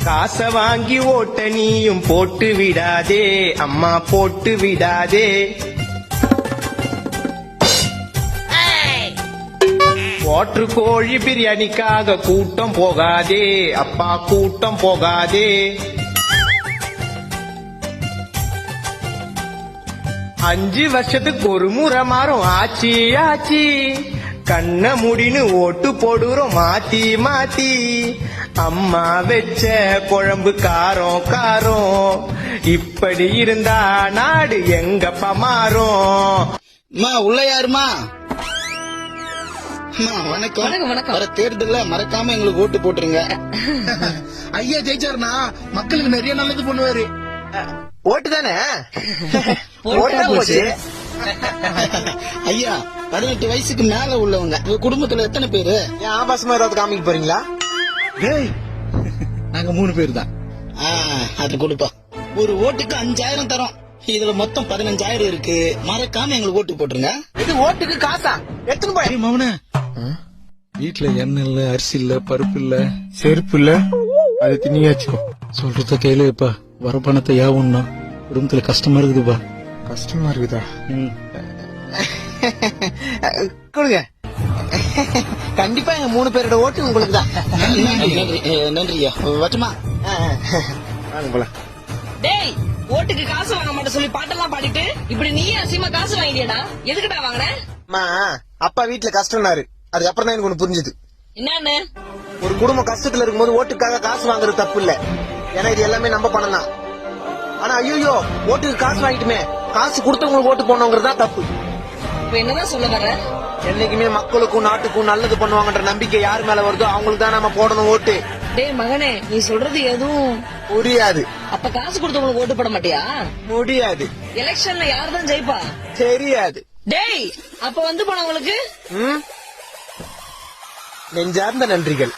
காசை வாங்கி ஓட்ட நீயும் போட்டு விடாதே அம்மா போட்டு விடாதே. ஓட்டு கோழி பிரியாணிக்காக கூட்டம் போகாதே அப்பா கூட்டம் போகாதே. 5 வருஷத்துக்கு ஒரு முறை மாறும் ஆச்சி ஆச்சி, கண்ண முடின்னு ஓட்டு போடுறோம் மாத்தி மாத்தி. அம்மா வச்ச குழம்பு காரம் காரம், இப்படி இருந்தா நாடு எங்கப்பா மாறும். உள்ள யாருமா? வணக்கம். வர தேர்தல்ல மறக்காம எங்களுக்கு ஓட்டு போட்டுருங்க. ஐயா ஜெயிச்சாருனா மக்களுக்கு நிறைய நல்லது பண்ணுவாரு. ஓட்டு தானே ஐயா 18 வயசுக்கு மேல உள்ளவங்க உங்க குடும்பத்துல எத்தனை பேரு? ஏன் ஆபாசமா ஏதாவது காமிக்க போறீங்களா? நாங்க 3 பேர் தான். அது கொடுப்பா. ஒரு ஓட்டுக்கு 5000 தரோம். இதுல மொத்தம் 15000 இருக்கு. மறக்காம எங்களுக்கு ஓட்டு போட்டுருங்க. இது ஓட்டுக்கு காசா? எத்தனை போய் மவன வீட்டுல எண்ணெய் இல்ல, அரிசி இல்ல, பருப்பு இல்ல, செருப்பு இல்ல, அது திணியாச்சுக்கோ. சொல்றத கையில இப்ப வர பணத்தை யாவுன்னா குடும்பத்துல கஷ்டமா இருக்குதுப்பா. கஷ்டமா இருக்குதா? கொடுங்க. கண்டிப்பா எங்க 3 பேரோட ஓட்டு உங்களுக்கு தான். நன்றியா. வட்டமா வாங்க போலாம். டேய், ஓட்டுக்கு காசு வாங்க மாட்டேன் சொல்லி பாட்டெல்லாம் பாடிட்டு இப்படி நீ அசிமா காசு வாங்கிட்டியடா? எதுக்குடா வாங்கின? அப்பா வீட்டுல கஷ்டம்னாரு, அதுக்கப்புறம் தான் எனக்கு ஒண்ணு புரிஞ்சுது. என்னன்னு? ஒரு குடும்பம் கஷ்டத்துல இருக்கும்போது ஓட்டுக்காக காசு வாங்குறது தப்பு இல்ல, ஏன்னா இது எல்லாமே நம்ம பணம் தான். ஆனா ஐயோ ஓட்டுக்கு காசு வாங்கிட்டுமே, காசு கொடுத்தவங்களுக்கு ஓட்டு போனவங்கிறது தான் தப்பு. இப்ப என்னதான் சொல்ல வர? என்னைக்குமே மக்களுக்கும் நாட்டுக்கும் நல்லது பண்ணுவாங்கன்ற நம்பிக்கை யார் மேல வருதோ அவங்களுக்கு தான் நம்ம போடணும் ஓட்டு. டேய் மகனே, நீ சொல்றது எதுவும் புரியாது. அப்ப காசு கொடுத்தவங்களுக்கு ஓட்டு போட மாட்டியா? முடியாது. எலெக்ஷன்ல யார் தான் ஜெயிப்பா? தெரியாது. டேய், அப்ப வந்து போனவங்களுக்கு நெஞ்சார்ந்த நன்றிகள்.